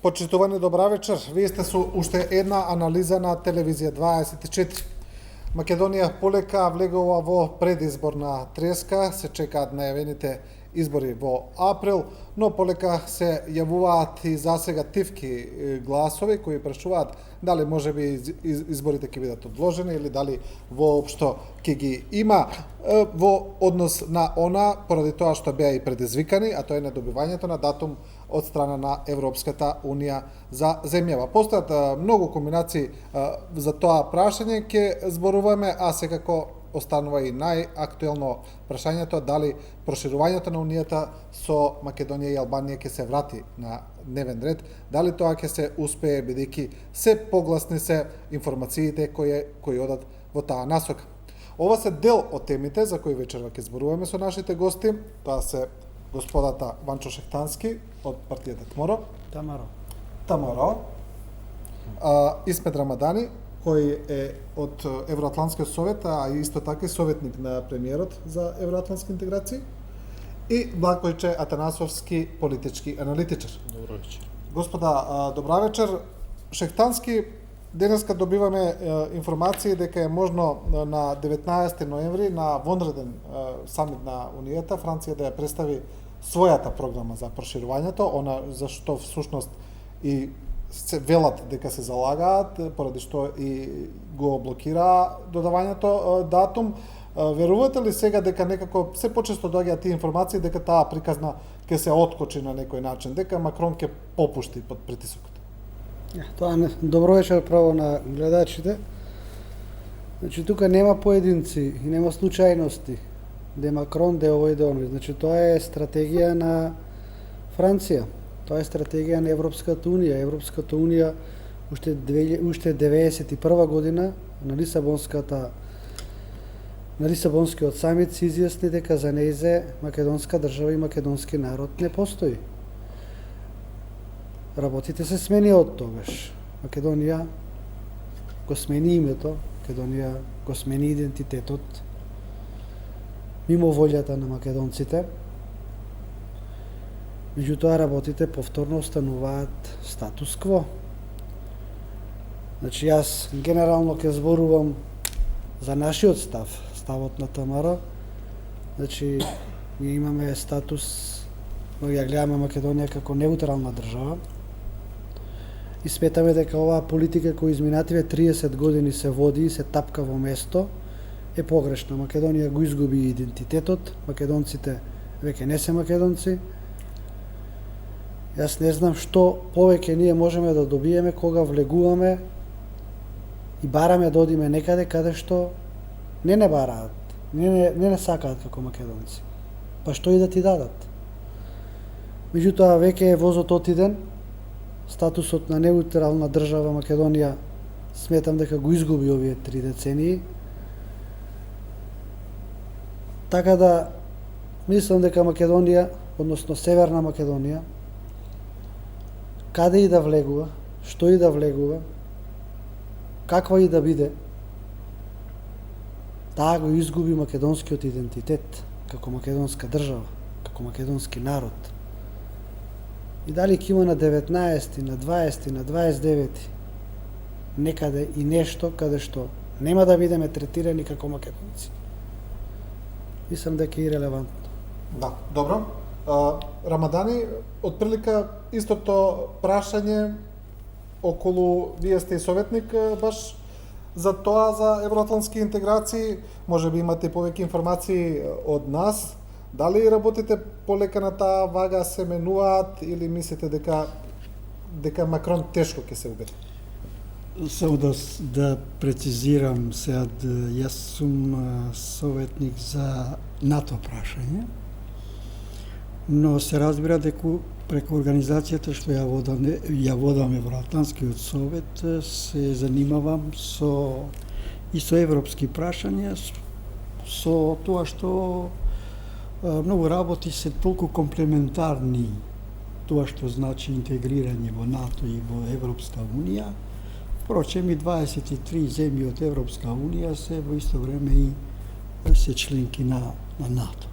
Почитувани добра вечер. Вие сте со уште една анализа на телевизија 24. Македонија полека влегува во предизборна треска, се чекаат најавените избори во април, но полека се јавуваат и засега тивки гласови кои прашуваат дали можеби изборите ќе бидат одложени или дали воопшто ќе ги има во однос на она поради тоа што беа и предизвикани, а тоа е недобивањето на датум од страна на Европската Унија за земјава. Постојат многу комбинации за тоа прашање, ќе зборуваме, а секако останува и најактуелно прашањето дали проширувањето на Унијата со Македонија и Албанија ќе се врати на дневен ред, дали тоа ќе се успее бидејќи се погласни се информациите кои одат во таа насока. Ова се дел од темите за кои вечерва ќе зборуваме со нашите гости. Тоа се господата Ванчо Шехтански од партијата Тамаро, Исмет Рамадани, кој е од Евроатлантскиот совет, а исто така и советник на премиерот за евроатлантски интеграции, и Блакојче Атанасовски, политички аналитичар. Добро вечер. Господа, добра вечер. Шехтански, денеска добиваме информации дека е можно на 19 ноември на вонреден самит на Унијата Франција да ја представи својата програма за проширувањето, она за што всушност и се велат дека се залагаат, поради што и го блокира додавањето датум. Верувате ли сега дека некако се почесто доаѓаат тие информации дека таа приказна ќе се откочи на некој начин, дека Макрон ќе попушти под притисокот? Тоа не. Добро вечер право на гледачите. Значи тука нема поединци и нема случајности. Де Макрон, де овој, де оној. Значи тоа е стратегија на Франција. Тоа е стратегија на Европската Унија. Европската Унија уште 91 година на Лисабонскиот самит се изјасни дека за нејзе македонска држава и македонски народ не постои. Работите се смени од тогаш. Македонија го смени името, Македонија го смени идентитетот, мимо волјата на македонците. Меѓутоа работите повторно остануваат статус кво. Значи јас генерално ќе зборувам за нашиот ставот на Тамаро. Значи ние имаме статус, но ја гледаме Македонија како неутрална држава. И сметаме дека оваа политика која изминативе 30 години се води и се тапка во место е погрешна. Македонија го изгуби идентитетот, македонците веќе не се македонци. Јас не знам што повеќе ние можеме да добиеме кога влегуваме и бараме да одиме некаде каде што не бараат, не сакаат како македонци. Па што и да ти дадат? Меѓутоа веќе е возот отиден, статусот на неутрална држава Македонија сметам дека го изгуби овие 3 децении. Така да мислам дека Македонија, односно Северна Македонија, каде и да влегува, што и да влегува, каква и да биде, таа го изгуби македонскиот идентитет како македонска држава, како македонски народ. И дали ќе има на 19, на 20, на 29 некаде и нешто каде што нема да бидеме третирани како македонци. Мислам дека е ирелевантно. Да, добро. Рамадани, отприлика истото прашање околу, вие сте и советник баш за тоа, за евроатлантски интеграции, може би имате повеќе информации од нас. Дали работите полека на таа вага, се менуваат или мислите дека Макрон тешко ќе се убеди? Само да прецизирам сега, јас сум советник за НАТО прашање, но се разбира дека преку организацијата што ја водам Евроатлантскиот совет, се занимавам со европски прашања, со тоа што многу работи се толку комплементарни, тоа што значи интегрирање во НАТО и во Европска Унија. Впрочем, и 23 земји од Европска Унија се во исто време и се членки на НАТО.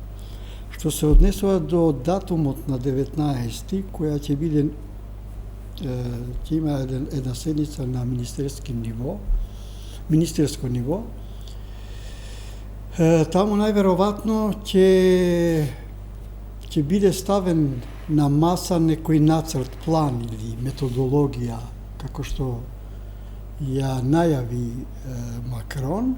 Што се однесува до датумот на 19, која ќе биде ќе има една седница на министерско ниво. Таму најверојатно ќе биде ставен на маса некој нацрт, план или методологија, како што ја најави Макрон,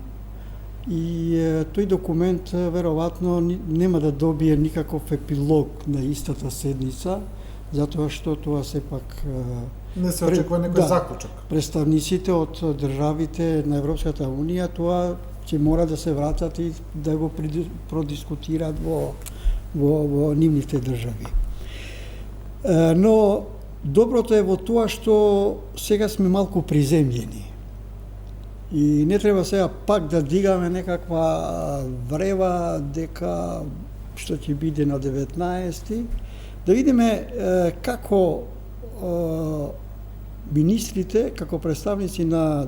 и тој документ веројатно нема да добие никаков епилог на истата седница, затоа што тоа сепак Не се очекува некој заклучок. Представниците од државите на Европската Унија тоа ќе мора да се вратат и да го продискутираат во нивните држави. Но доброто е во тоа што сега сме малку приземјени. И не треба сега пак да дигаме некаква врева дека што ќе биде на 19-ти. Да видиме како министрите, како представници на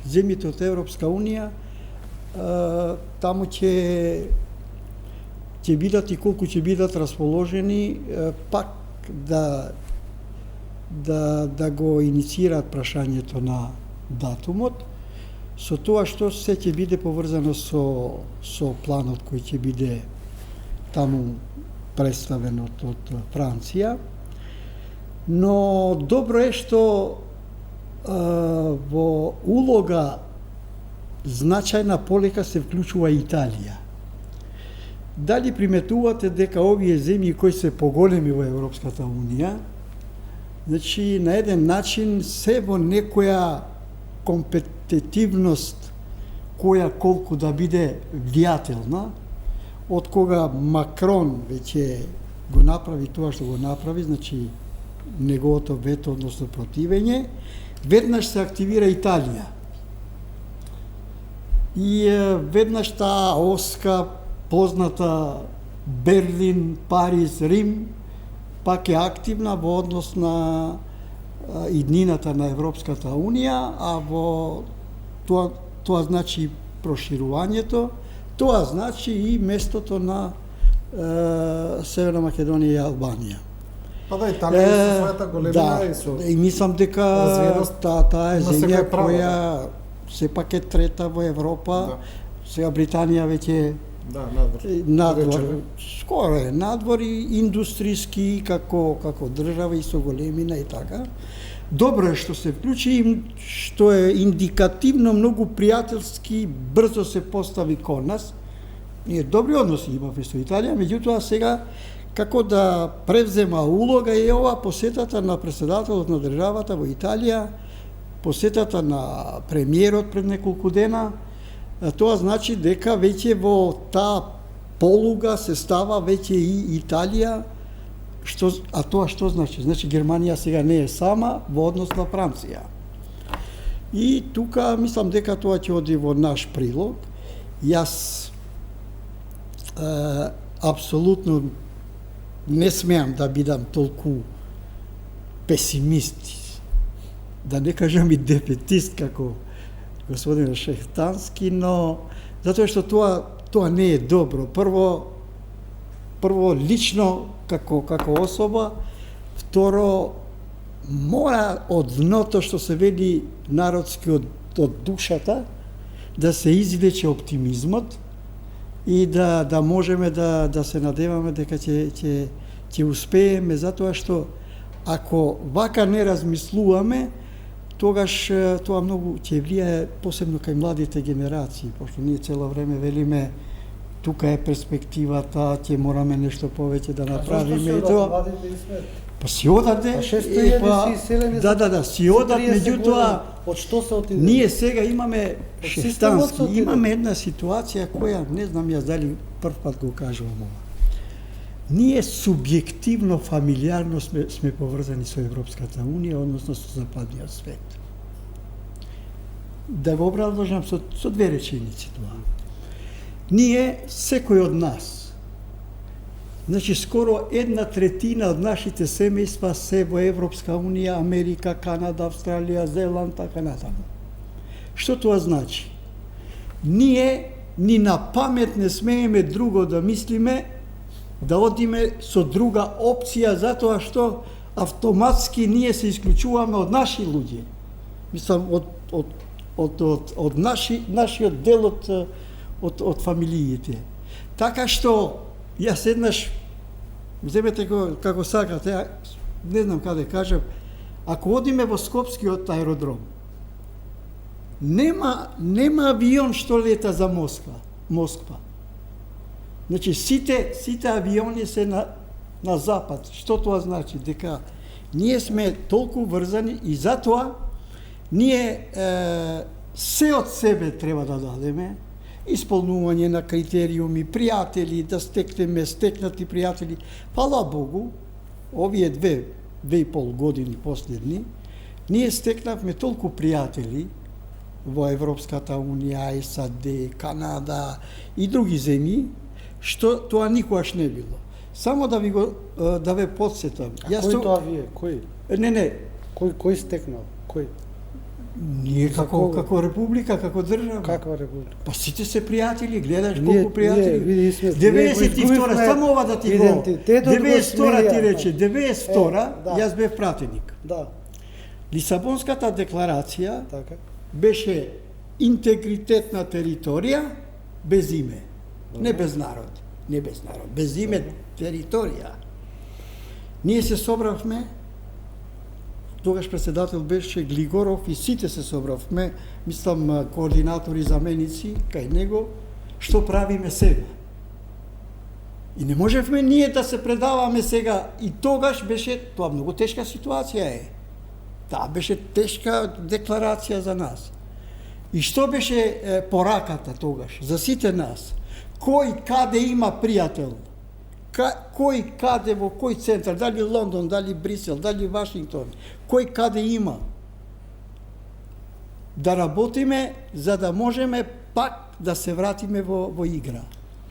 земјите од Европска Унија, таму ќе бидат и колку ќе бидат расположени пак да го инициираат прашањето на датумот, со тоа што се ќе биде поврзано со планот кој ќе биде таму представен од Франција. Но добро е што во улога значајна полека се вклучува Италија. Дали приметувате дека овие земји кои се поголеми во Европската Унија, значи на еден начин се во некоја компетитивност која колку да биде влијателна, од кога Макрон веќе го направи тоа што го направи, значи неговото вето, односно противење, веднаш се активира Италија. И веднаш таа оска позната Берлин, Париз, Рим, пак е активна во однос на иднината на Европската Унија, а во тоа значи проширувањето, тоа значи и местото на Северна Македонија и Албанија. Па да, Италија со својата големина и со... И мислам дека таа е земја која сепак е трета во Европа. Да. Сега Британија веќе надвор, скоро е надвор и индустријски како држава и со големина и така. Добро е што се вклучи, што е индикативно многу пријателски, брзо се постави кон нас. Ние добри односи имавме со Италија, меѓутоа сега како да превзема улога е ова посетата на претседателот на државата во Италија, посетата на премиерот пред неколку дена. Тоа значи дека веќе во таа полуга се става веќе и Италија, а тоа што значи? Значи Германија сега не е сама во однос на Франција. И тука мислам дека тоа ќе оди во наш прилог. Јас апсолутно не смеам да бидам толку песимист, да не кажам и дефетист како господин Шехтански, но затоа што тоа не е добро. Прво лично како особа, второ мора од дното што се вели народски од душата да се извлече оптимизмот и да можеме да се надеваме дека ќе успееме, затоа што ако вака не размислуваме, тогаш тоа многу ќе влијае посебно кај младите генерации, пошто ние цело време велиме тука е перспективата, ќе мораме нешто повеќе да направиме и тоа. Па си одаде, си одат, меѓутоа од што се отиде? Ние сега имаме Шехтански, имаме една ситуација која не знам јас дали прв пат го кажувам ова. Ние субјективно, фамилиарно сме поврзани со Европската Унија, односно со западниот свет. Да го образложам со две реченици тоа. Ние, секој од нас, значи скоро 1/3 од нашите семејства се во Европска Унија, Америка, Канада, Австралија, Зеланд, така натаму. Што тоа значи? Ние ни на памет не смееме друго да мислиме, да одиме со друга опција, затоа што автоматски ние се исклучуваме од наши луѓе. Мислам, од нашиот дел од фамилиите. Така што, јас еднаш, земете го како сакате, не знам каде кажам, ако одиме во Скопскиот аеродром, нема авион што лета за Москва. Значи, сите авиони се на запад. Што тоа значи? Дека ние сме толку врзани и затоа ние се од себе треба да дадеме, исполнување на критериуми, пријатели, да стекнати пријатели. Фала Богу, овие две и пол години последни, ние стекнавме толку пријатели во Европската Унија, САД, Канада и други земји, што тоа никогаш не било. Само да ве подсетам. Кој тоа вие? Кој? Не. Кој стекнал? Кој? Ние како република, како држава. Каква република? Па сите се пријатели, гледаш колку пријатели. Ние сме 92 само ова да ти го. 92 ти рече, 92 јас бев пратеник. Да. Лисабонската декларација Така. беше интегритет на територија без име. Не без народ. Без име територија. Ние се собравме, тогаш председател беше Глигоров и сите се собравме, мислам координатори заменици кај него, што правиме сега. И не можевме ние да се предаваме сега. И тогаш беше, тоа многу тешка ситуација е. Таа беше тешка декларација за нас. И што беше пораката тогаш за сите нас? Кој каде има пријател? Кој каде во кој центар? Дали Лондон, дали Брисел, дали Вашингтон? Кој каде има? Да работиме за да можеме пак да се вратиме во игра.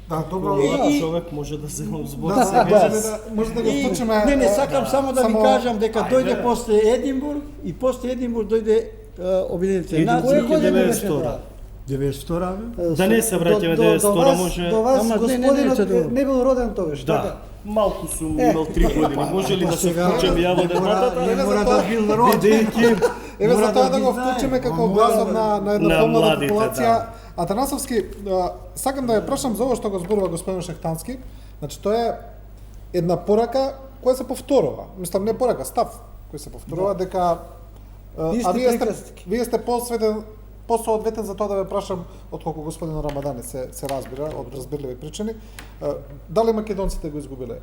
Да, добро. Човек може да земе збор. Може да го вклучиме. Не, сакам само да ви кажам дека дојде после Единбург и после Единбург дојде Обединетите нации. Која година беше 92-а? Да не се враќаме 92-а може. До вас Ама господинот не бил роден тогаш, Да. така? Малку сум имал 3 години. Може ли да се вклучам ја во дебатата? Не мора да бил роден. Еве за тоа да го вклучиме како гласот на една помлада младите, популација. да. Атанасовски, сакам да ја прашам за ова што го зборува господин Шехтански. Значи тоа е една порака која се повторува. Мислам не порака, став кој се повторува дека Исти приказки. вие сте посоодветен за тоа да ве прашам отколку господин Рамадани се разбира од разбирливи причини. Дали македонците го изгубиле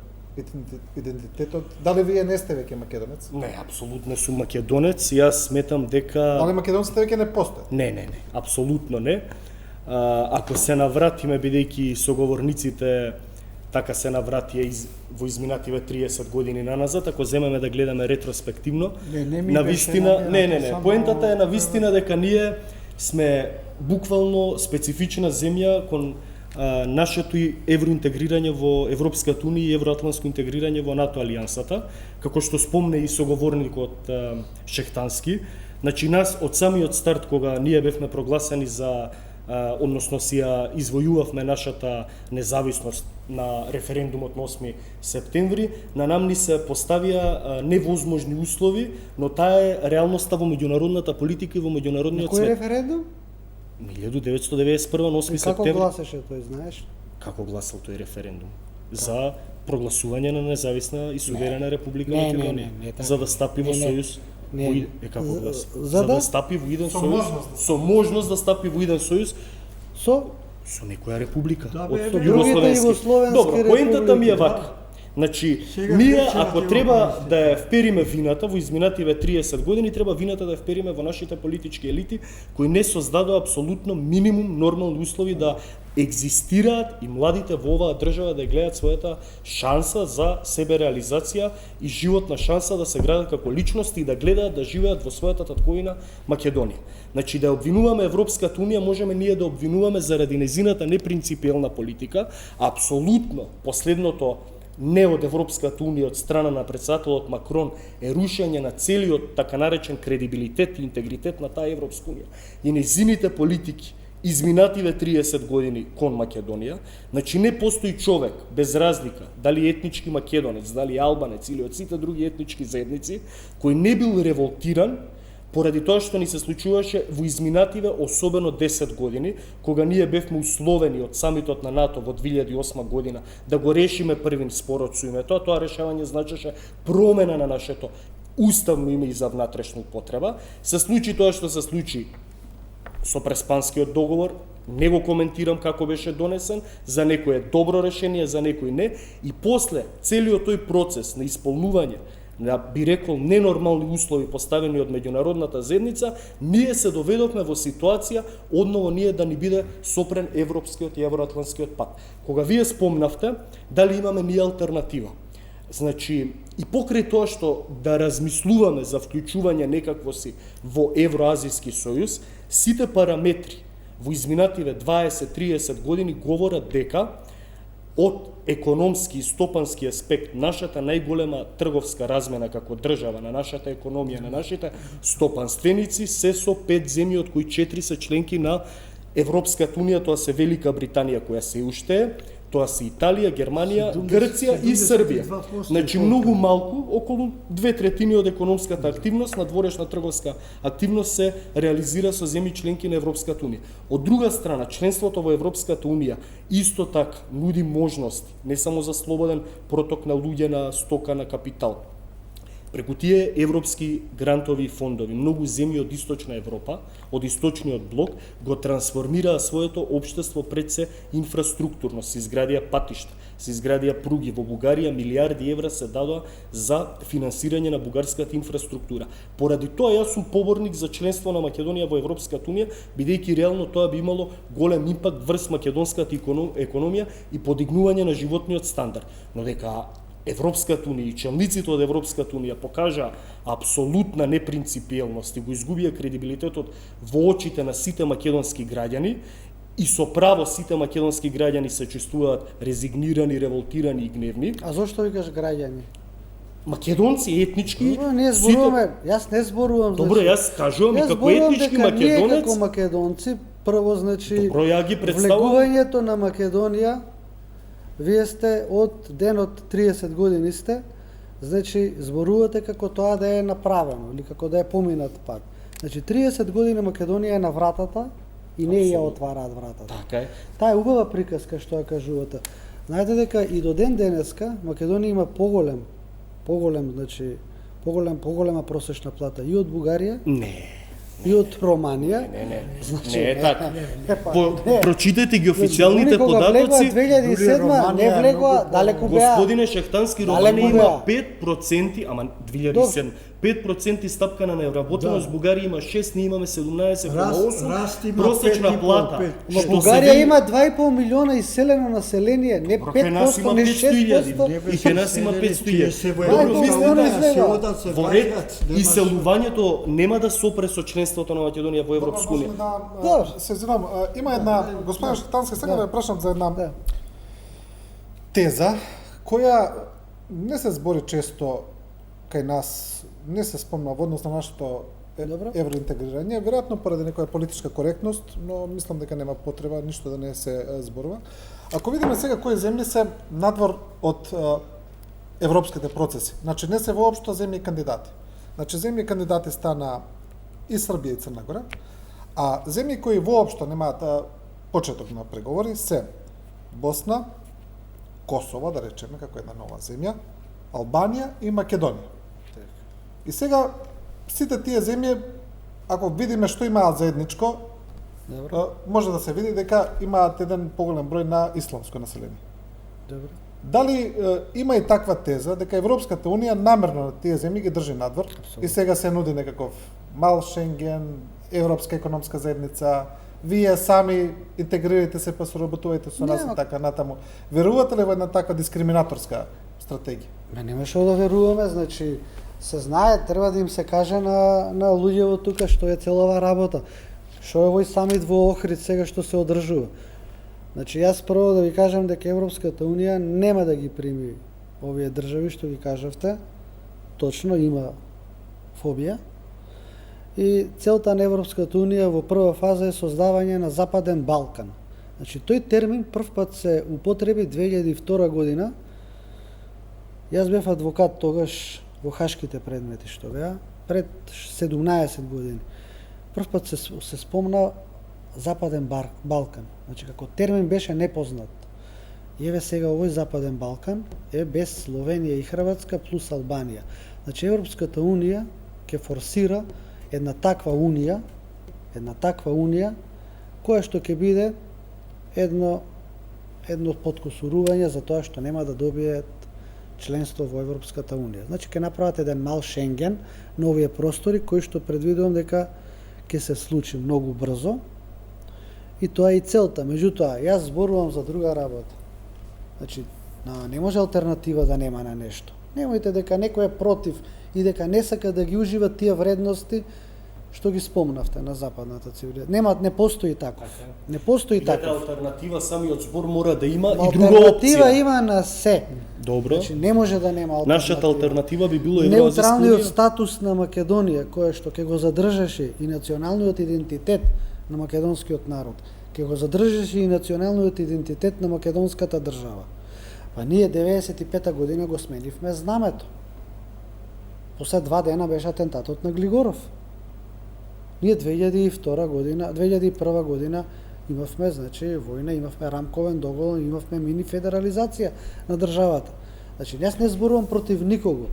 идентитетот? Дали вие не сте веќе македонец? Не, апсолутно сум македонец. Јас сметам дека Дали македонците веќе не постојат? Не, апсолутно не. Ако се навратиме, бидејќи соговорниците така се навратија во изминативе 30 години наназад, ако земеме да гледаме ретроспективно, навистина, поентата е навистина дека ние сме буквално специфична земја кон нашето евроинтегрирање во Европската унија и евроатлантско интегрирање во НАТО алијансата, како што спомне и соговорникот Шехтански. Значи нас од самиот старт кога ние бевме прогласени за односно си ја извојувавме нашата независност на референдумот на 8 септември, на нам ни се поставија невозможни услови, но таа е реалноста во меѓународната политика и во меѓународниот Кој свет. референдум? 1991 на 8 Како септември. гласеше тој, знаеш? Како гласал тој референдум? За прогласување на независна и суверена република Не, не, Македонија, не, така. за да стапи во Не, сојуз. не. Како гласа? За да стапи во еден Со сојуз, можност. со можност да стапи во еден сојуз со со некоја република Да, од бе, другите југословенски. југословенски Добро, поентата ми е републики, вака. Значи, Сега ние крече на ако тие треба въпроси. да ја впериме вината во изминативе 30 години, треба вината да ја впериме во нашите политички елити кои не создадоа апсолутно минимум нормални услови да екзистираат и младите во оваа држава да ја гледаат својата шанса за себе реализација и животна шанса да се градат како личности и да гледаат да живеат во својата татковина Македонија. Значи да ја обвинуваме Европската унија, можеме ние да обвинуваме заради незината непринципиелна политика, апсолутно последното не од Европската унија, од страна на претседателот Макрон е рушење на целиот така наречен кредибилитет и интегритет на таа Европска унија. И незините политики изминативе 30 години кон Македонија, значи не постои човек без разлика дали етнички македонец, дали албанец или од сите други етнички заедници кој не бил револтиран поради тоа што ни се случуваше во изминативе, особено 10 години, кога ние бевме условени од самитот на НАТО во 2008 година да го решиме првин спорот со името, тоа решавање значеше промена на нашето уставно име и за внатрешна употреба. Се случи тоа што се случи со Преспанскиот договор, не го коментирам како беше донесен, за некој е добро решение, за некој не, и после целиот тој процес на исполнување на, би рекол, ненормални услови поставени од меѓународната заедница, ние се доведовме во ситуација одново ние да ни биде сопрен европскиот и евроатлантскиот пат. Кога вие спомнавте, дали имаме ние алтернатива? Значи, и покрај тоа што да размислуваме за вклучување некакво си во Евроазијски сојуз, сите параметри во изминативе 20-30 години говорат дека од економски и стопански аспект нашата најголема трговска размена како држава на нашата економија, на нашите стопанственици се со 5 земји од кои 4 се членки на Европската унија, тоа се Велика Британија која се уште е, тоа се Италија, Германија, Грција и Србија. Значи многу малку, околу 2/3 од економската активност, надворешна трговска активност се реализира со земји членки на Европската унија. Од друга страна, членството во Европската унија исто така нуди можности, не само за слободен проток на луѓе, на стока, на капитал. Преку тие европски грантови фондови, многу земји од Источна Европа, од Источниот блок, го трансформираа своето општество пред се инфраструктурно, се изградија патишта, се изградија пруги. Во Бугарија милиарди евра се дадоа за финансирање на бугарската инфраструктура. Поради тоа јас сум поборник за членство на Македонија во Европската унија, бидејќи реално тоа би имало голем импакт врз македонската економија и подигнување на животниот стандард. Но дека Европската унија и челниците од Европската унија покажа апсолутна непринципиелност и го изгубија кредибилитетот во очите на сите македонски граѓани, и со право сите македонски граѓани се чувствуваат резигнирани, револтирани и гневни. А зошто викаш граѓани? Македонци етнички, Добро, ние зборуваме, јас не зборувам. Добро, јас кажувам и како етнички македонец. Ние како македонци, прво значи Добро, ја ги представувам. влегувањето на Македонија, вие сте од денот 30 години сте, значи зборувате како тоа да е направено или како да е поминат пат. Значи 30 години Македонија е на вратата и не ја отвараат вратата. Така е. Таа е убава приказка што ја кажувате. Знаете дека и до ден денеска Македонија има значи поголема просечна плата и од Бугарија, Не. и од Романија. Не е така. Прочитайте ги официјалните податоци. 2007 не влегоа, далеку беа. Господине Шахтански, Романија има 5%, ама 2007, 5% стапка на неработеност, Бугарија има 6, ние имаме 17,8%. Просечна плата. Но Бугарија има 2,5 милиона иселено население, не 5%, не 6%. И кај нас има 500.000. Добро, мислите, во ред иселувањето нема да сопре со членството на Македонија во Европска унија. Да. Се извинам, има една, господин Шахтански, сега да ја прашам за една теза, која не се збори често кај нас, не се спомна во однос на нашето евроинтегрирање, веројатно поради некоја политичка коректност, но мислам дека нема потреба ништо да не се зборува. Ако видиме сега кои земји се надвор од европските процеси, значи не се воопшто земји кандидати. Значи земји кандидати стана и Србија и Црна Гора, а земји кои воопшто немаат почеток на преговори се Босна, Косово, да речеме, како една нова земја, Албанија и Македонија. И сега, сите тие земји, ако видиме што имаат заедничко, може да се види дека имаат еден поголем број на исламско население. Добро. Дали има и таква теза дека Европската унија намерно тие земји ги држи надвор и сега се нуди некаков мал Шенген, Европска економска заедница, вие сами интегрирате се па соработувајте со нас и така натаму. Верувате ли во една таква дискриминаторска стратегија? Ме нема што да веруваме, значи се знае, треба да им се каже на луѓето тука што е целава работа. Што е овој самит во Охрид сега што се одржува. Значи јас прво да ви кажам дека Европската унија нема да ги прими овие држави што ги кажавте. Точно има фобија. и целта на Европската Унија во прва фаза е создавање на Западен Балкан. Значи, тој термин прв пат се употреби 2002 година. Јас бев адвокат тогаш во хашките предмети што беа, пред 17 години. Прв пат се спомна Западен Балкан. Значи, како термин беше непознат. И еве сега овој Западен Балкан е без Словенија и Хрватска плюс Албанија. Значи, Европската Унија ќе форсира една таква унија, која што ќе биде едно подкусурување за тоа што нема да добијат членство во Европската Унија. Значи, ќе направат еден мал Шенген на овие простори, кој што предвидувам дека ќе се случи многу брзо. И тоа е и целта. Меѓутоа, јас зборувам за друга работа. Значи, не може алтернатива да нема на нешто. Немојте дека некој е против и дека не сака да ги ужива тие вредности што ги спомнавте на западната цивилизација. Не постои таков. Не постои таков. Алтернатива самиот збор мора да има и друга опција. Алтернатива има на се. Добро. Значи, не може да нема алтернатива. Нашата алтернатива би било неутралниот статус на Македонија, кој што ќе го задржаше и националниот идентитет на македонскиот народ, ќе го задржаше и националниот идентитет на македонската држава. Па ние 95-та година го сменивме знамето. После 2 дена беше атентатот на Глигоров. Ние 2001 година имавме, значи, војна, имавме рамковен договор, имавме мини федерализација на државата. Значи, јас не зборувам против никого.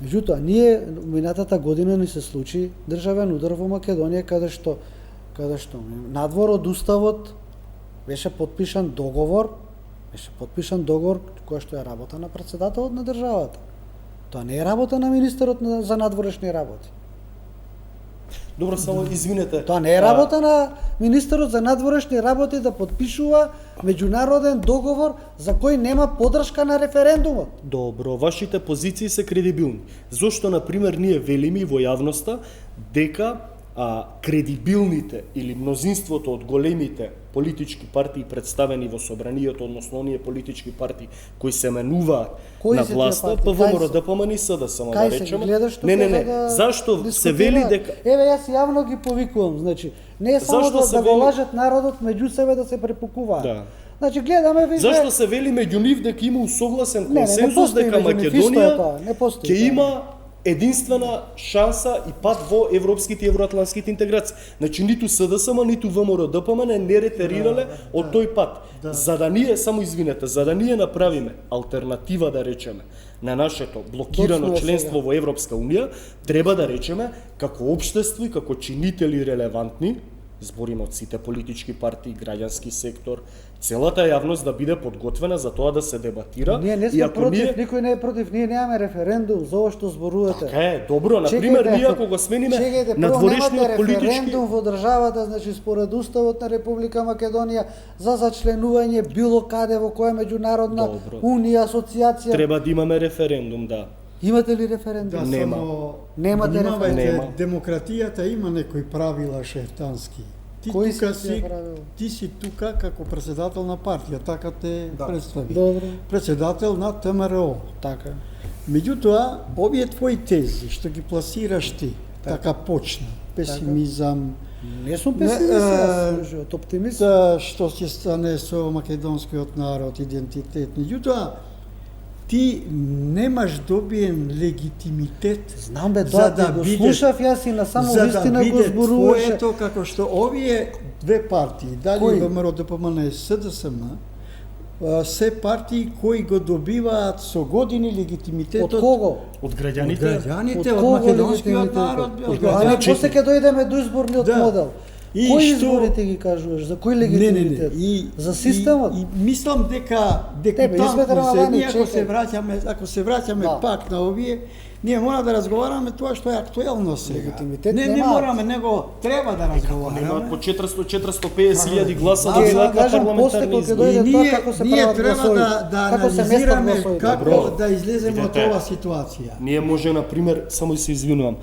Меѓутоа, ние минатата година ни се случи државен удар во Македонија, каде што надвор од уставот беше подпишан договор кој што е работа на претседателот на државата. Тоа не е работа на министерот за надворешни работи. Добро, само извинете. Тоа не е работа на министерот за надворешни работи да подпишува меѓународен договор за кој нема поддршка на референдумот. Добро, вашите позиции се кредибилни. Зошто, например, ние велиме во јавноста дека кредибилните или мнозинството од големите политички партии представени во собранието, односно оние политички партии кои се менуваат на власта, ВМРО, ДПМН и СДСМ, да речеме. Не. Зашто се вели дека еве јас јавно ги повикувам, значи не е само да го лажат народот меѓу себе да се препукуваат. Да. Значи гледаме вие. Зашто се вели меѓу нив дека има усогласен консензус дека Македонија ќе има единствена шанса и пат во европските и евроатлантските интеграции. Значи ниту СДСМ, ниту ВМРО, ДПМН не ретерирале од тој пат. За да ние, само извинете, за да ние направиме алтернатива, да речеме, на нашето блокирано членство во Европска Унија, треба да речеме како општество и како чинители релевантни, збориме од сите политички партии, граѓански сектор, целата јавност да биде подготвена за тоа да се дебатира. Ние не сме против, никој не е против, ние немаме референдум за ова што зборувате. Така е, добро, например, ние ако го смениме надворешниот политички... референдум во државата, значи според уставот на Република Македонија за зачленување било каде во која меѓународна унија, асоциација. Треба да имаме референдум, да. Имате ли референдум? Да, нема. Немате референдум. Демократијата има некои правила шептански. Ти си тука како председател на партија, така те представи. Добро. Председател на ВМРО. Така. Меѓутоа, овие твои тези што ги пласираш ти, така почна, песимизам. Не сум песимист, од оптимист. Што ќе стане со македонскиот народ, идентитет. Меѓутоа, ти немаш добиен легитимитет. Знам бе, тоа да го слушав јас и на само вистина го зборуваше. За да биде твоето, како што овие две партии, дали ВМРО, ДПМН и СДСМ, се партии кои го добиваат со години легитимитетот. Од кого? Од граѓаните. Од граѓаните, од македонскиот народ. А не после ќе дојдеме до изборниот модел. Кои изборите ги кажуваш? За кој легитимитет? За системот? И мислам дека ако се враќаме пак на овие, ние мора да разговараме тоа што е актуелно сега. Легитимитет не мораме, него треба да разговараме. Немаат по 400-450 гласа да бидат на парламентарни избори. Ние треба да анализираме како да излеземе од оваа ситуација. Ние може, например, само се извинувам,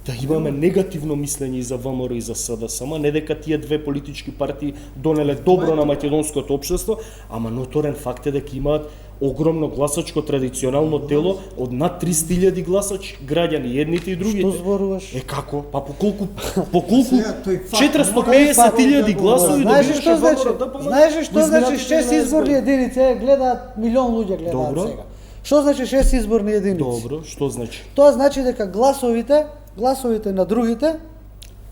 да имаме негативно мислење и за ВМРО и за СДСМ, не дека тие две политички партии донеле добро на македонското општество, ама ноторен факт е дека имаат огромно гласачко традиционално тело од над 300.000 гласачи граѓани, едните и другите. Што зборуваш? Како? Па по колку Сега, тој факт, 450.000 гласови Знаеш добиваше што значи? ВМРО ДПМН Знаеш што во значи изминатите 6 11 изборни години? единици? Гледаат милион луѓе гледаат Добро. сега. Што значи 6 изборни единици? Добро, што значи? Тоа значи дека гласовите на другите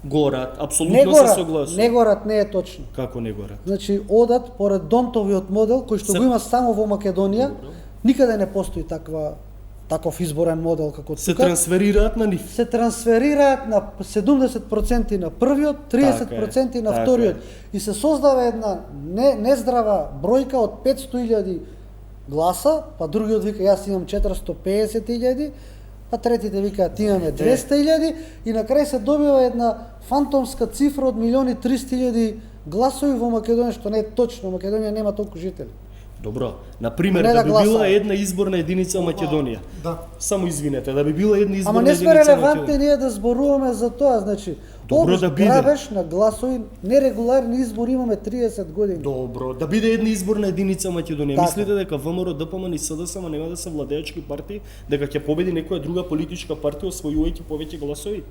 Горат, не апсолутно се горат, согласувам. не горат, не е точно. Како не горат? Значи одат поред Донтовиот модел кој што Се- го има само во Македонија. Добро. Никаде не постои таков изборен модел како Се тука. трансферираат на нив. Се трансферираат на 70% на првиот, 30% на така е. вториот и се создава една нездрава бројка од 500.000 гласа, па другиот вика јас имам 450.000, па третите викаат имаме 200.000 и на крај се добива една фантомска цифра од 1.300.000 гласови во Македонија, што не е точно, Македонија нема толку жители. Добро. Например, Не да да би гласаат. била една изборна единица Македонија. Да. Само извинете, да би била една Ама изборна не сме единица релевантни Македонија. ние да зборуваме за тоа, значи, Добро да биде. грабеж на гласови, нерегуларни избори имаме 30 години. Добро, да биде една изборна единица Македонија. Така. Мислите дека ВМРО, ДПМН и СДСМ нема да се владеачки партии, дека ќе победи некоја друга политичка партија освојувајќи повеќе гласови?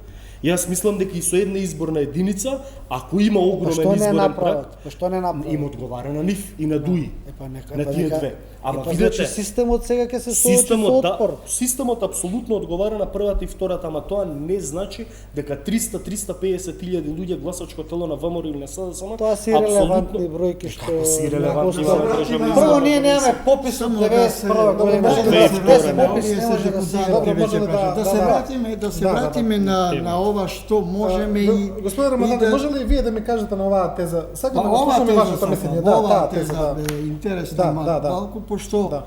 Јас мислам дека и со една изборна единица, ако има Па огромен што не изборен направат? праг, Па што не направат? им одговара на нив и на ДУИ. На па тие две. Ама значи видете, системот сега ќе се соочи со Системот, отпор. системот апсолутно одговара на првата и втората, ама тоа не значи дека 300-350.000 луѓе гласачко тело на ВМРО или на СДСМ Тоа се релевантни бројки што Како си релевантни постојат. во државни Прво избори? ние немаме попис од Само да 91 година. се- Може да да се- без да попис Овие не се може да се депутати Добро, веќе можеме кажа. Да се да. вратиме, да се вратиме на ова што можеме и Господин и Рамадан, да- може ли вие да ми кажете на оваа теза? Сакам Па да ова слушаме теза вашето сакам, мислење. Да, ова таа теза теза, да. бе интересна Да, малку, пошто Да.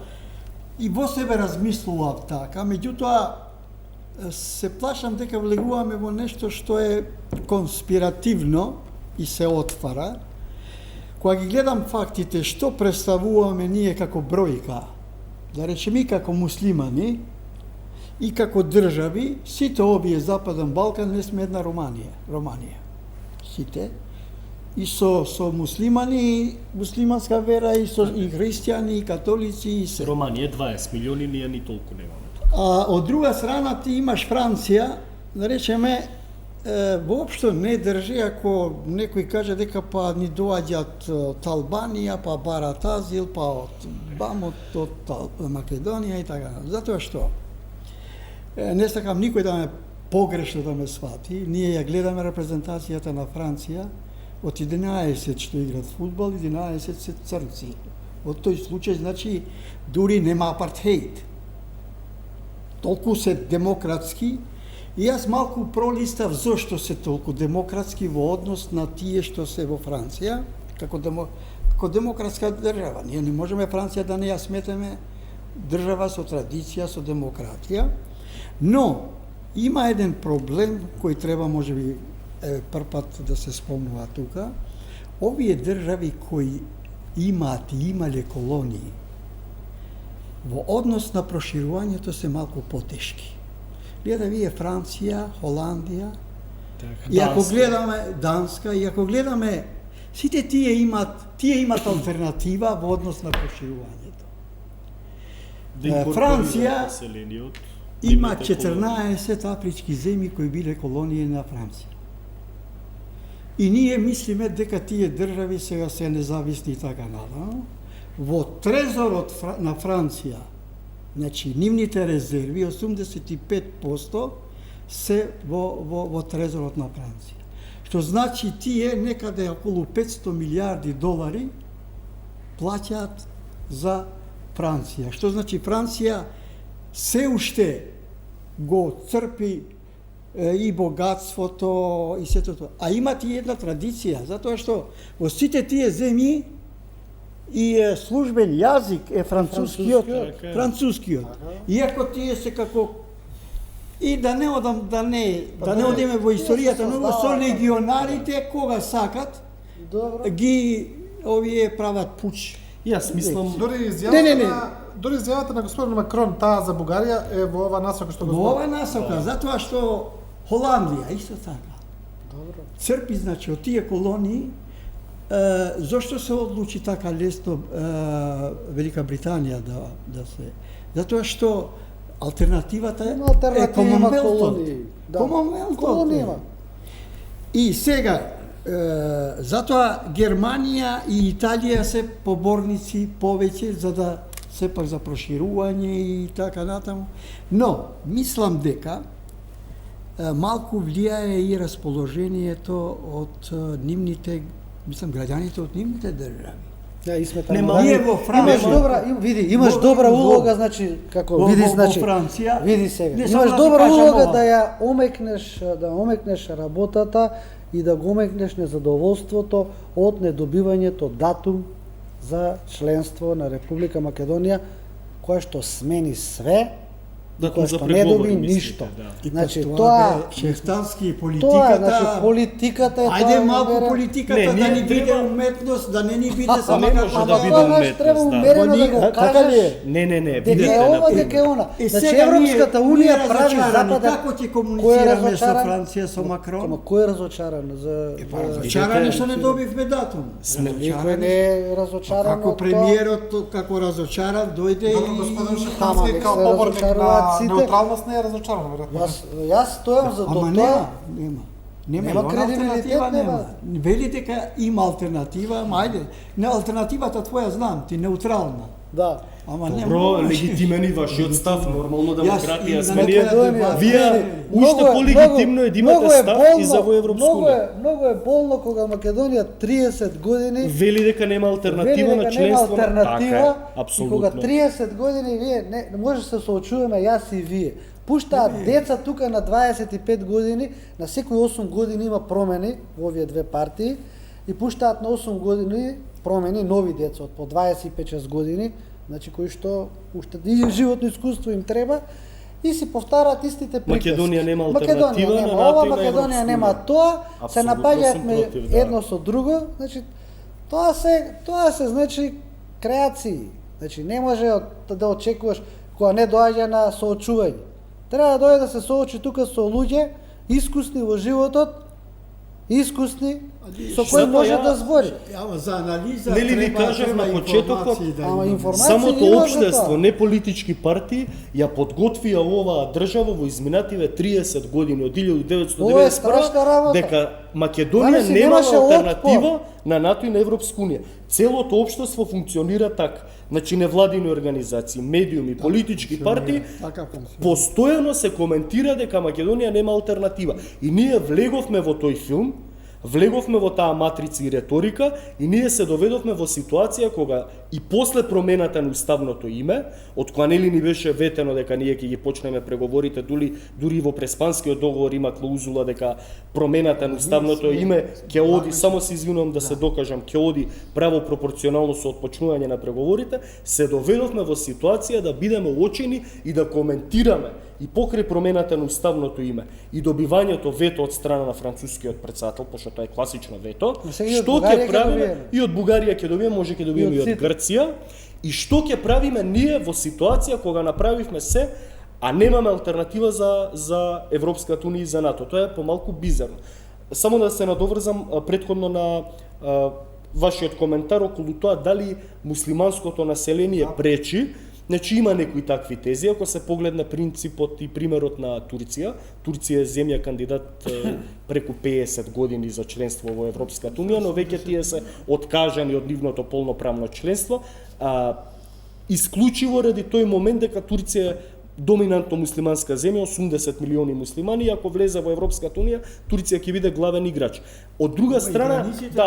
и во себе размислував така, меѓутоа се плашам дека влегуваме во нешто што е конспиративно и се отвара. Кога ги гледам фактите што представуваме ние како бројка, да речеме и како муслимани и како држави, сите овие Западен Балкан не сме една Романија. Сите. И со муслимани, и муслиманска вера, и христијани, и католици, и се. Романија 20 милиони, ние ни толку немаме. А од друга страна ти имаш Франција, да речеме, воопшто не држи ако некој каже дека па ни доаѓаат од Албанија, па барат азил, па од Бамот, од Македонија и така. Затоа што не сакам никој да ме погрешно да ме свати. Ние ја гледаме репрезентацијата на Франција од 11 што играат фудбал, 11 се црнци. Во тој случај значи дури нема апартхеид. Толку се демократски. И јас малку пролистав зошто се толку демократски во однос на тие што се во Франција, како демократска држава. Ние не можеме Франција да не ја сметеме држава со традиција, со демократија, но има еден проблем кој треба можеби прв пат да се спомнува тука. Овие држави кои имаат и имале колонии во однос на проширувањето се малку потешки. Гледа вие Франција, Холандија, и ако гледаме Данска, и ако гледаме сите тие имат алтернатива во однос на проширувањето. Франција има 14 афрички земји кои биле колонии на Франција. И ние мислиме дека тие држави сега се независни и така надаму. Во трезорот на Франција, значи нивните резерви 85% се во трезорот на Франција. Што значи тие некаде околу 500 милиарди долари плаќаат за Франција. Што значи Франција се уште го црпи и богатството и сето тоа. А имат и една традиција, затоа што во сите тие земји и службен јазик е францускиот. Иако тие се како и да не одиме во историјата, но со легионарите кога сакат ги овие прават пуч. Јас мислам Дори изјавата на господин Макрон, таа за Бугарија е во ова насока што го Во ова насока, затоа што Холандија исто така. Црпи, значи, од тие колонии Зошто се одлучи така лесно Велика Британија да се... Затоа што алтернативата Има алтернатива, има Комонвелтот. колонии. Да. Комонвелтот. Колонии има. И сега, затоа Германија и Италија се поборници повеќе за да сепак за проширување и така натаму. Но, мислам дека малку влијае и расположението од нивните, мислам, граѓаните од нивните држави. Да, и сме Нема- Ние во Имаш Франција, добра, види, имаш добра улога, значи како види значи. Франција, Види сега. не само Имаш да ти добра кажам улога ова. да омекнеш работата и да го омекнеш незадоволството од недобивањето датум за членство на Република Македонија, која што смени све, Датум која за што не преговори, доби мислите, ништо. да. Значи тоа тоа бе шефтански тоа, политиката. значи политиката е Ајде тоа, малку умерено. политиката Не, да ние ни биде треба- уметност, да не ни биде не само може каква да Ама биде тоа значи уметност, треба да. умерено да го Така ли е? кажеш. Не, Дека видете е ова, например. дека е она. И Значи сега Европската ние унија прави разочарани. западен. Како ќе Кој е комуницираме со разочаран? Франција, со Макрон? Ама кој е разочаран за Разочарани што не добивме датум. Никој не е разочаран Како од тоа. премиерот, како разочаран, дојде Добро, и... господин Тама Шефански, не као се поборник разочаруваат на сите. неутралност не е разочаран, веројатно. Јас стојам за Ама тоа. нема. Нема Нема и она кредибилитет, алтернатива нема. Вели дека има алтернатива, ама ајде. Не, алтернативата твоја знам, ти неутрална. Да. Ама не Добро, може. легитимен и вашиот став, нормално демократија и сме на ние. Македонија, Вие Многу уште е- полегитимно е да имате многу е став и болно- за во Европско унија. Многу е болно кога Македонија 30 години Вели дека нема алтернатива вели на дека нема членство. алтернатива Така е, и кога апсолутно. 30 години вие не може да се соочуваме јас и вие. Пуштаат деца тука на 25 години, на секои 8 години има промени во овие две партии и пуштаат на 8 години промени нови деца од по 25-6 години, значи кои што уште и животно искуство им треба и си повтараат истите приказки. Македонија нема алтернатива Македонија на нема НАТО ова, и на Македонија Европска нема унија. тоа, се Апсолутно напаѓаат сум против, да. едно со друго, значи тоа се значи креации. Значи не може да очекуваш кога не доаѓа на соочување. Треба да дојде да се соочи тука со луѓе искусни во животот, искусни со кои Затоа може ја- да збори. Ама за анализа Нели ви треба- кажав треба на почетокот, информации да Ама имаме. информација Самото има за општество, тоа. не политички партии, ја подготвија оваа држава во изминативе 30 години од Ова е 1991 страшна работа. дека Македонија Данес и немала немаше алтернатива отпор. на НАТО и на Европска унија. Целото општество функционира така. Значи невладини организации, медиуми, политички партии Така функционира. постојано се коментира дека Македонија нема алтернатива. И ние влеговме во тој филм, влеговме во таа матрица и реторика и ние се доведовме во ситуација кога и после промената на уставното име, од која нели ни беше ветено дека ние ќе ги почнеме преговорите, дури во Преспанскиот договор има клаузула дека промената на уставното име ќе оди, само се извинувам да се докажам, ќе оди право пропорционално со отпочнување на преговорите, се доведовме во ситуација да бидеме очени и да коментираме и покрај промената на уставното име и добивањето вето од страна на францускиот претседател, пошто тоа е класично вето, Но сега и од што Бугарија ќе ќе правиме добиеме. и од Бугарија ќе добиеме, може ќе добиеме и од сите. Грција, и што ќе правиме ние во ситуација кога направивме се, а немаме алтернатива за Европската унија и за НАТО. Тоа е помалку бизарно. Само да се надоврзам претходно на вашиот коментар околу тоа дали муслиманското население пречи. Значи има некои такви тези, ако се погледне принципот и примерот на Турција. Турција е земја кандидат преку 50 години за членство во Европската унија, но веќе тие се откажани од нивното полноправно членство, исклучиво ради тој момент дека Турција е доминантно муслиманска земја, 80 милиони муслимани, и ако влезе во Европската унија, Турција ќе биде главен играч. Од друга страна,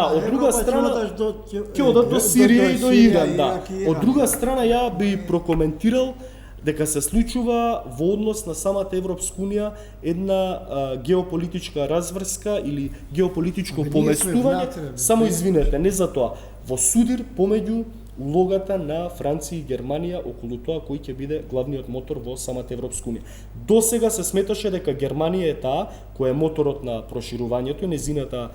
од друга страна ќе одат до Сирија и до Иран, да. Од друга страна ја би прокоментирал дека се случува во однос на самата Европска унија една геополитичка разврска или геополитичко поместување, само извинете, не за тоа, во судир помеѓу улогата на Франција и Германија околу тоа кој ќе биде главниот мотор во самата Европска унија. До сега се сметаше дека Германија е таа која е моторот на проширувањето и незината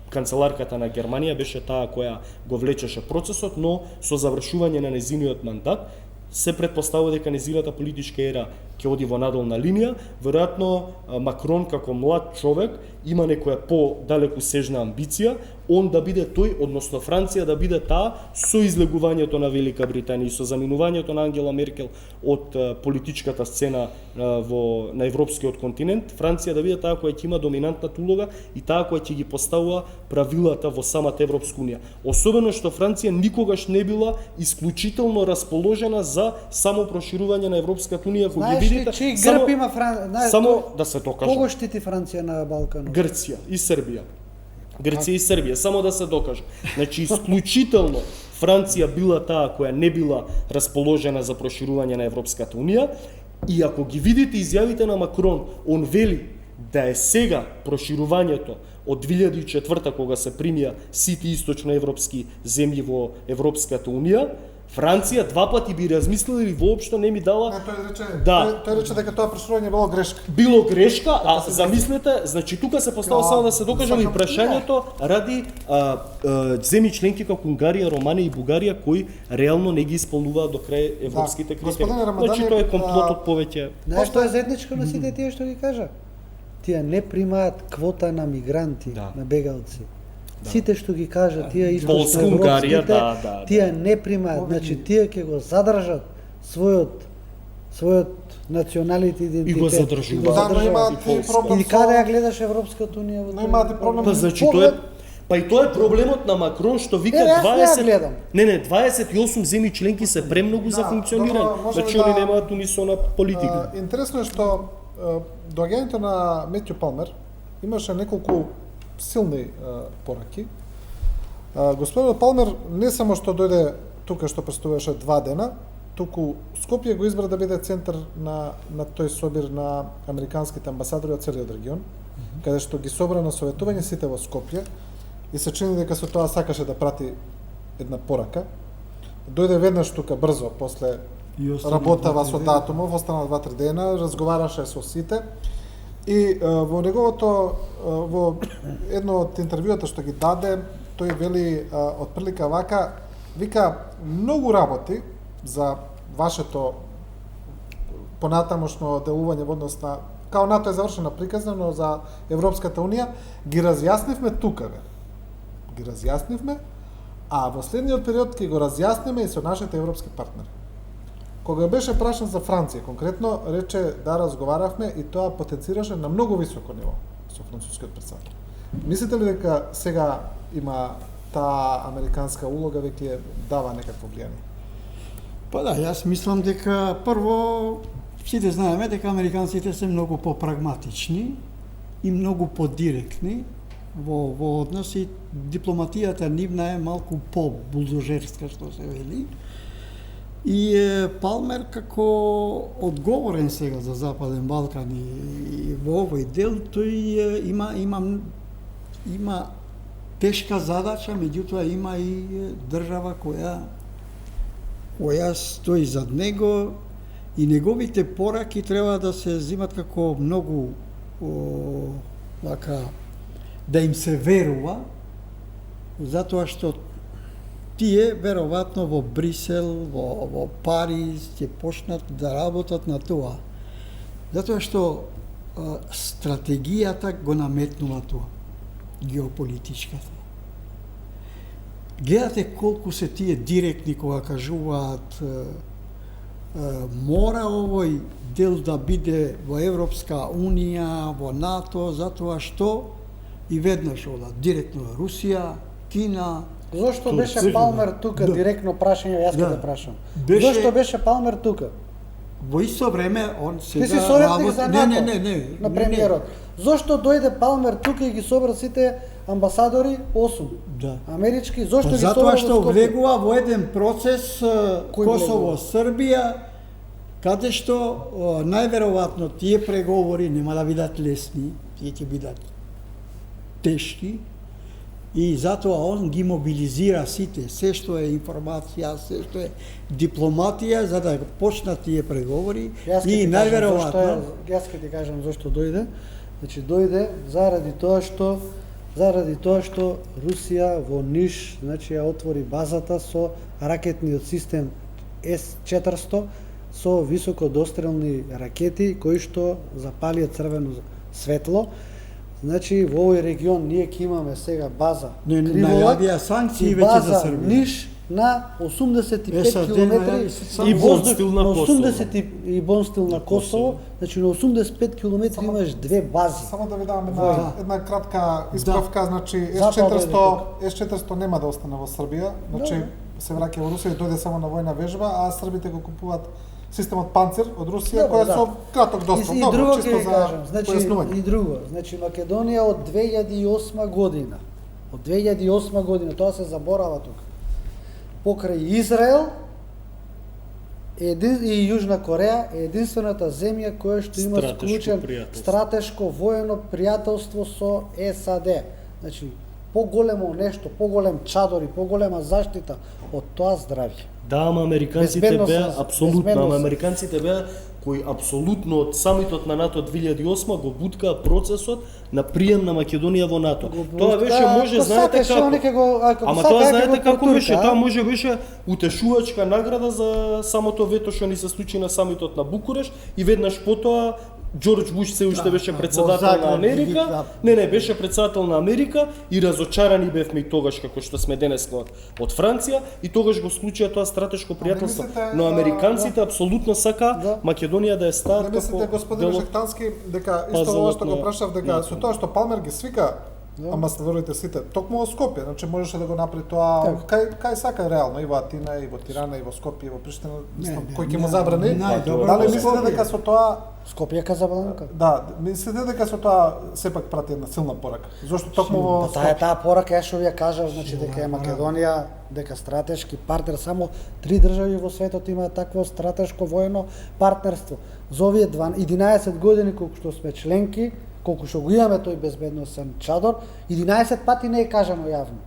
канцеларката на Германија беше таа која го влечеше процесот, но со завршување на незиниот мандат се претпоставува дека незината политичка ера ќе оди во надолна линија. Веројатно Макрон како млад човек има некоја подалеку сежна амбиција, он да биде тој, односно Франција да биде таа со излегувањето на Велика Британија и со заминувањето на Ангела Меркел од политичката сцена на европскиот континент, Франција да биде таа која ќе има доминантната улога и таа која ќе ги поставува правилата во самата Европска унија. Особено што Франција никогаш не била исклучително расположена за само проширување на Европската унија, кога ги видите. Знаеш ли, чиј грб има Франција? Само да се докаже. Кого штити Франција на Балканот? Грција и Србија. Грција и Србија, само да се докаже. Значи, исклучително Франција била таа која не била расположена за проширување на Европската унија, и ако ги видите изјавите на Макрон, он вели да е сега проширувањето од 2004 кога се примија сите источноевропски земји во Европската унија, Франција два пати би размислила или воопшто не ми дала. Тој рече дека тоа проширување било грешка. Било грешка, а замислете, значи тука се постава само да се докаже и прашањето ради земји членки како Унгарија, Романија и Бугарија кои реално не ги исполнуваат до крај европските критерии. Значи тоа е комплотот повеќе. Знаеш што е заедничко на сите тие што ги кажа? Тие не примаат квота на мигранти, на бегалци. Сите што ги кажа тие источноевропските, тие не примаат, значи тие ќе го задржат својот националити идентитет. И го задржуваат. Да, но имаат проблем. И каде ја гледаш Европската унија во Но имаат проблем. Па значи тоа е и тоа е проблемот на Макрон што вика 20 28 земји членки се премногу за функционирање. Значи они немаат унисона политика. Интересно е што доаѓањето на Метју Палмер имаше неколку силни пораки. Господинот Палмер не само што дојде тука што представуваше 2 дена, туку Скопје го избра да биде центар на тој собир на американските амбасадори од целиот регион, каде што ги собра на советување сите во Скопје и се чини дека со тоа сакаше да прати една порака. Дојде веднаш тука брзо после работава со датумов, останал 2-3 дена, разговараше со сите. И во неговото, во едно од интервјуата што ги даде, тој вели отприлика вака, вика, многу работи за вашето понатамошно делување во однос на, као НАТО е завршена приказна, но за Европската унија, ги разјаснивме тукаве. Ги разјаснивме, а во следниот период ќе го разјасниме и со нашите европски партнери. Кога беше прашан за Франција, конкретно, рече да разговаравме и тоа потенцираше на многу високо ниво со францускиот председател. Мислите ли дека сега има таа американска улога веќе дава некакво влијание? Па да, јас мислам дека прво сите знаеме дека американците се многу попрагматични и многу подиректни во односи. Дипломатијата нивна е малку по-булдозерска, што се вели. И Палмер како одговорен сега за Западен Балкан и во овој дел, тој има тешка задача, меѓутоа има и држава која стои зад него и неговите пораки треба да се взимат како многу да им се верува, затоа што тие веројатно во Брисел, во Париз ќе почнат да работат на тоа. Затоа што стратегијата го наметнува тоа, геополитичката. Гледате колку се тие директни кога кажуваат мора овој дел да биде во Европска унија, во НАТО, затоа што и веднаш одат директно Русија, Кина. Зошто беше Палмер тука? Директно прашање, јас ќе да прашам. Зошто беше Палмер тука? Во исто време он сега Ти си советник за НАТО, не, на премиерот. Зошто дојде Палмер тука и ги собра сите амбасадори, 8 амерички, зошто ги собра во Скопје? Затоа што влегува во еден процес Косово, Србија, каде што најверојатно тие преговори нема да бидат лесни, тие ќе бидат тешки. И затоа он ги мобилизира сите, се што е информација, се што е дипломатија, за да почнат тие преговори. И најверојатно јас ќе ти кажам зошто дојде. Значи дојде заради тоа што Русија во Ниш, значи ја отвори базата со ракетниот систем С-400 со високодострелни ракети кои што запалија црвено светло. Значи во овој регион ние ќе имаме сега база Не, Криволак најавија санкции и веќе за база Србија. Ниш на 85 САД километри најави само И воздух, Бонстил на на Косово. 80 и Бонстил на Косово, значи на 85 километри имаш две бази. Само да ви дам Да. една кратка исправка, значи Западен С-400 нема да остане во Србија, значи Да. се враќа во Русија и дојде само на војна вежба, а србите го купуваат системот Панцер од Русија, Добро, која да. со краток достап. И Добро, друго чисто ќе ви за кажам, значи појаснување. и друго, значи Македонија од 2008 година, од 2008 година, тоа се заборава тука. Покрај Израел и Јужна Кореја е единствената земја која што има Стратешко склучен пријателство. стратешко воено пријателство со САД. Значи поголемо нешто, поголем чадор и поголема заштита од тоа здравје. Да, ама американците Безбедност беа се- апсолутно, ама безбедност се. американците беа кои апсолутно од самитот на НАТО 2008 го буткаа процесот на прием на Македонија во НАТО. Тоа беше може знаете како. Ама тоа знаете како беше, тоа може беше утешувачка награда за самото вето што ни се случи на самитот на Букуреш и веднаш потоа Џорџ Буш се уште беше председател на Загреб Америка. ги Не, беше председател на Америка и разочарани бевме и тогаш како што сме денес од Франција и тогаш го склучија тоа стратешко пријателство. мислите, Но американците апсолутно сака Да. Македонија да е Не стар мислите, како господин дел од Жектански, дека исто пазалот ова што го на прашав, дека НАТО. со тоа што Палмер ги свика амбасадорите сите, токму во Скопје, значи можеше да го направи тоа кај сака реално и во Атина, и во Тирана, и во Скопје, и во Приштина, мислам, не, кој ќе му не, забрани. најдобро Дали во мислите Скопје. дека со тоа Скопје Казабланка. да, мислите дека со тоа сепак прати една силна порака? Зошто токму во Па таа е Скопје? таа порака, ја што ви ја кажав, значи дека е Македонија, дека стратешки партнер, само 3 држави во светот имаат такво стратешко воено партнерство. За овие 11 години колку што сме членки, колку што го имаме тој безбедносен чадор, 11 пати не е кажано јавно.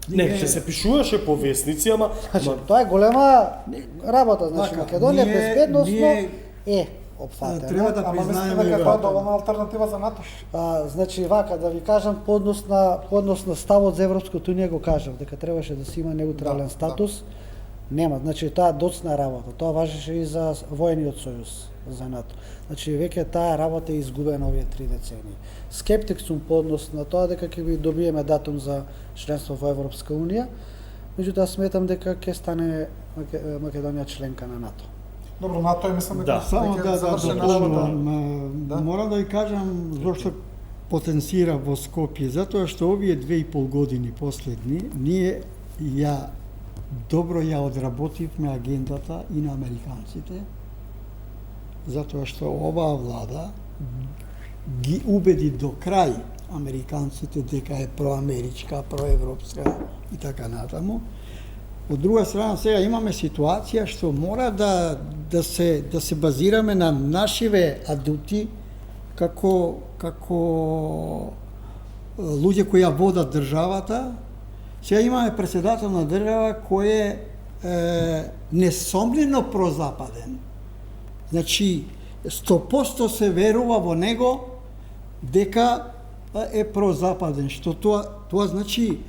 Не, ќе се пишуваше по весници, ама Значи, тоа е голема работа, значи Така, Македонија ние- безбедносно ние- е опфатена. Треба да Ама мислите признаеме дека го. тоа е доволна алтернатива за НАТО? Значи, вака, да ви кажам, по однос на ставот за Европската Унија го кажав, дека требаше да се има неутрален Да, статус. Нема, значи таа доцна работа. Тоа важеше и за воениот сојуз, за НАТО. Значи, веќе таа работа е изгубена овие 3 децении. Скептик сум по однос на тоа дека ќе ви добиеме датум за членство во Европска Унија, меѓутоа сметам дека ќе стане Македонија членка на НАТО. Добро, НАТО е мислам дека Да. Само дека да завршена работа. дополнувам, Да. морам да ви кажам зошто потенцира во Скопје, затоа што овие 2,5 години последни ние добро ја одработивме агендата и на американците, затоа што оваа влада ги убеди до крај американците дека е проамеричка, проевропска и така натаму. Од друга страна, сега имаме ситуација што мора да се базираме на нашиве адути како луѓе кои ја водат државата. Сега имаме председател на држава кој е несомнено прозападен. Значи, 100% се верува во него дека е прозападен, што тоа значи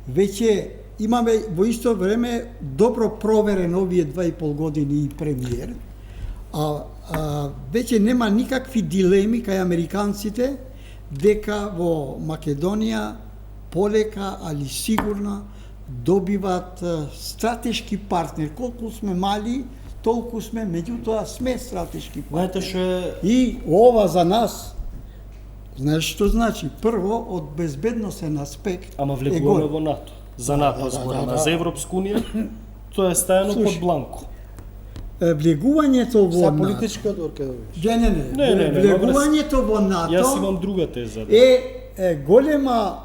веќе имаме во исто време добро проверен овие 2,5 години и премиер, веќе нема никакви дилеми кај американците дека во Македонија полека, али сигурно добиваат стратешки партнер. Колку сме мали, толку сме, меѓутоа сме стратешки партнер. знаете што е И ова за нас, знаеш што значи? Прво, од безбедносен аспект ама е влегуваме голем. во НАТО. За НАТО збораме, да. за Европска Унија тоа е стајано Слушай, под бланко. Влегувањето во За НАТО. политички одговор ќе добиеш. Не. Влегувањето во НАТО Јас имам друга теза. Да. е голема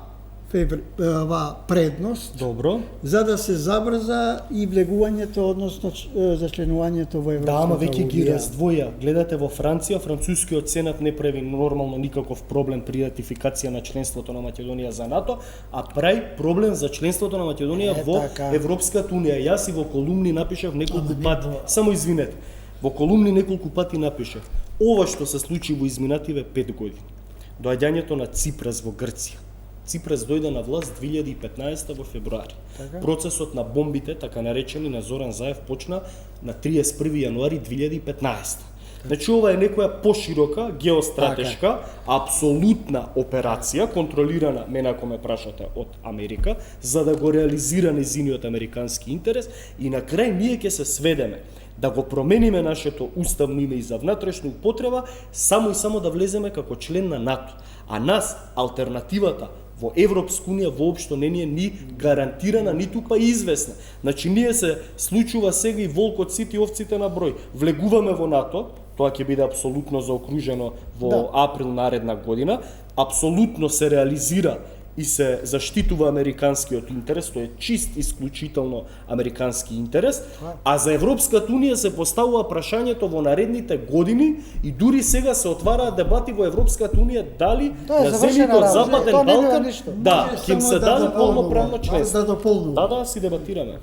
предност Добро. за да се забрза и влегувањето, односно за членувањето во Европската Да, ама веќе ги Унија. раздвоја. Гледате во Франција, францускиот сенат не прави нормално никаков проблем при ратификација на членството на Македонија за НАТО, а прави проблем за членството на Македонија во така. Европската Унија. Јас и во колумни напишав неколку пати. Само извинете. Во колумни неколку пати напишав. Ова што се случи во изминативе 5 години. Доаѓањето на Ципрас во Грција. Ципрас дојде на власт 2015 во февруари. Процесот на бомбите, така наречени на Зоран Заев, почна на 31 јануари 2015. Значи ова е некоја поширока, геостратешка, апсолутна операција, контролирана, мене ако ме прашате, од Америка, за да го реализира незиниот американски интерес и на крај ние ќе се сведеме да го промениме нашето уставно име и за внатрешна употреба, само и само да влеземе како член на НАТО. А нас, алтернативата во Европска унија воопшто не ни е ни гарантирана, ниту па известна. Значи ние се случува сега и волкот сите овците на број. Влегуваме во НАТО, тоа ќе биде апсолутно заокружено во април наредна година, апсолутно се реализира и се заштитува американскиот интерес, тоа е чист исклучително американски интерес, а за Европската унија се поставува прашањето во наредните години и дури сега се отвараат дебати во Европската унија дали на земјите од Западен Балкан ќе им се даде полноправно членство. Да дополнувам. Да, си дебатираме.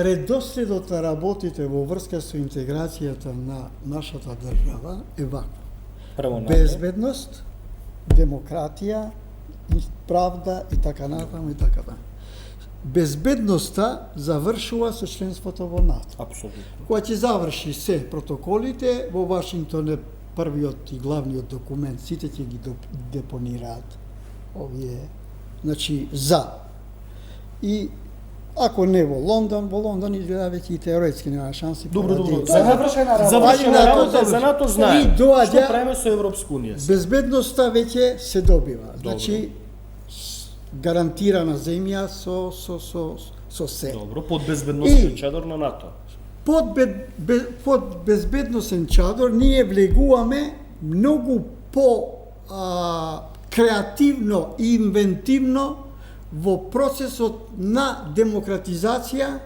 Редоследот на работите во врска со интеграцијата на нашата држава е ваква. Безбедност, демократија, правда и така натаму и така натаму. Безбедноста завршува со членството во НАТО. Апсолутно. Кога ќе заврши се протоколите, во Вашингтон е првиот и главниот документ, сите ќе ги депонираат овие, значи за. И ако не во Лондон изгледа веќе и теоретски нема шанси. Добро. Завршена работа, за НАТО знае. И доаѓа што правиме со Европска унија? Безбедноста веќе се добива. Значи гарантирана земја со се. Добро, под безбедносен чадор на НАТО. Под безбедносен чадор ние влегуваме многу по креативно и инвентивно во процесот на демократизација.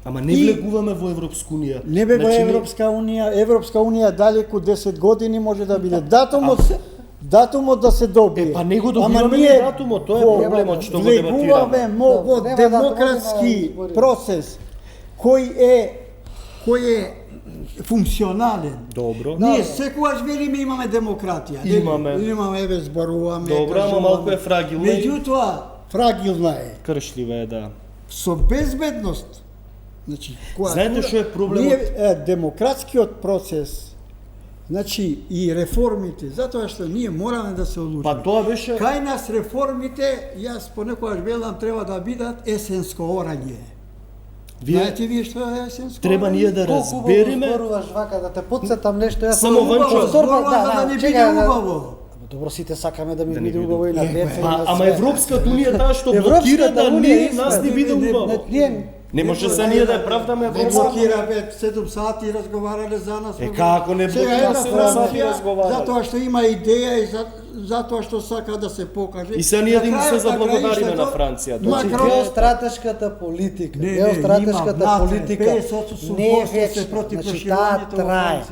Ама не влегуваме во Европска унија. Не бе во Европска унија. Европска унија далеку 10 години може да биде датумот да се добие. Па не го добиваме ни датумот, тоа е проблемот што го дебатираме. Влегуваме во демократски процес кој е функционален. Добро. Ние секогаш велиме имаме демократија. Имаме, еве зборуваме. Добро, ама малку е фрагилна. Меѓутоа, фрагилна е. Кршлива е, да. Со безбедност. Значи, знаете што е проблемот? Ние демократскиот процес, значи и реформите, затоа што ние мораме да се одлучиме. Па тоа беше Кај нас реформите, јас понекогаш велам треба да бидат есенско орање. Знаете вие што е есенско? Треба ние да разбереме. Зборуваш вака да те потсетам нешто, јас Само Ванчо, да не биде убаво. Добро, сите сакаме да ми биде убаво и на деца и на ама Европската унија таа што блокира да нас не биде убаво. Не може се ние да ја правдаме Европската унија. Блокира бе 7 сати разговарале за нас. Како не блокира 7 сати разговарале? Затоа што има идеја и затоа што сака да се покаже. И се ние да им се заблагодариме на Франција. Геостратешката политика. Геостратешката политика не е вечна. Значи таа трае.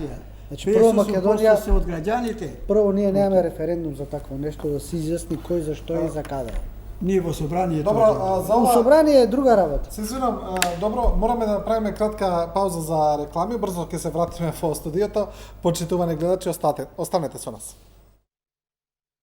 Значи прво Македонија се од граѓаните. Прво ние немаме референдум за такво нешто да се изјасни кој за што и за каде. Ние во собранието. Добро, за ова собрание е друга работа. Се извинам, добро, мораме да направиме кратка пауза за реклами, брзо ќе се вратиме во студиото. Почитувани гледачи, останете со нас.